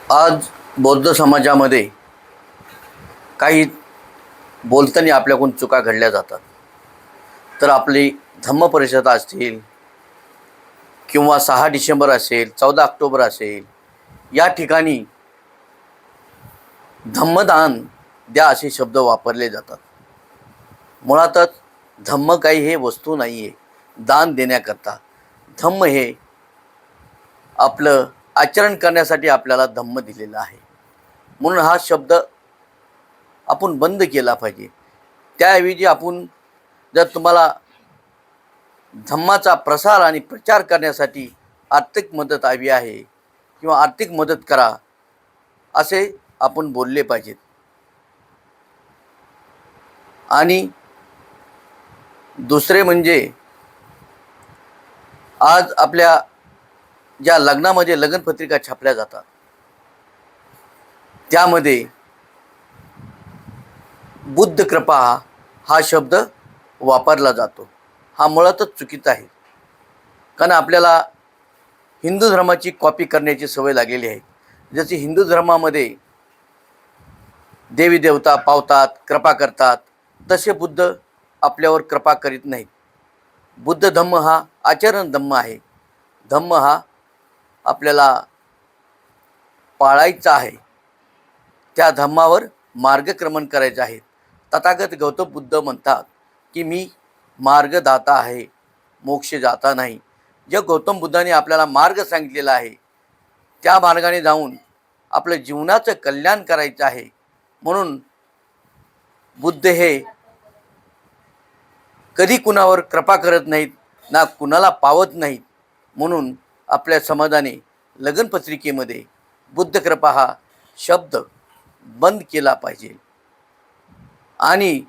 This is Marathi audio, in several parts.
आज बौद्ध समाजामध्ये काही बोलताना आपल्याकडून चुका घडल्या जातात. तर आपली धम्म परिषद असतील किंवा 6 डिसेंबर असेल, 14 ऑक्टोबर असेल, या ठिकाणी धम्मदान द्या असे शब्द वापरले जातात. मुळातच धम्म काही हे वस्तू नाही आहे दान देण्याकरता. धम्म हे आपलं आचरण करण्यासाठी आपल्याला धम्म दिलेला आहे. म्हणून हा शब्द आपण बंद केला पाहिजे. त्याऐवजी आपण जर तुम्हाला धम्माचा प्रसार आणि प्रचार करण्यासाठी आर्थिक मदत हवी आहे किंवा आर्थिक मदत करा असे आपण बोलले पाहिजेत. आणि दुसरे म्हणजे आज आपल्या ज्या लग्नामध्ये लग्नपत्रिका छापल्या जातात त्यामध्ये बुद्ध कृपा हा शब्द वापरला जातो. हा मुळातच चुकीचा आहे. कारण आपल्याला हिंदू धर्माची कॉपी करण्याची सवय लागलेली आहे. जशी हिंदू धर्मामध्ये देवी देवता पावतात, कृपा करतात, तसे बुद्ध आपल्यावर कृपा करीत नाहीत. बुद्ध धम्म हा आचरण धम्म आहे. धम्म हा आपल्याला पाळायचा आहे. त्या धम्मावर मार्गक्रमण करायचे आहे. तथागत गौतम बुद्ध म्हणतात की मी मार्गदाता आहे, मोक्ष जाता नाही. जे गौतम बुद्धाने आपल्याला मार्ग सांगितलेला आहे त्या मार्गाने जाऊन आपलं जीवनाचं कल्याण करायचं आहे. म्हणून बुद्ध हे कधी कुणावर कृपा करत नाहीत ना कुणाला पावत नाहीत. म्हणून आपल्या समाजाने लग्नपत्रिकेमध्ये बुद्ध कृपा हा शब्द बंद केला पाहिजे. आणि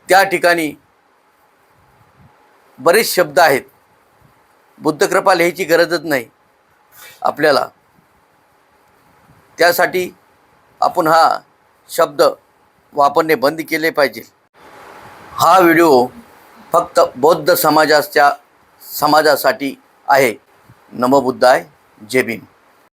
त्या ठिकाणी बरेच शब्द आहेत. बुद्ध कृपा लिहायची गरजच नाही आपल्याला. त्यासाठी आपण हा शब्द वापरणे बंद केले पाहिजे. हा व्हिडिओ फक्त बौद्ध समाजासाठी आहे. नमो बुद्धाय. जय भीम.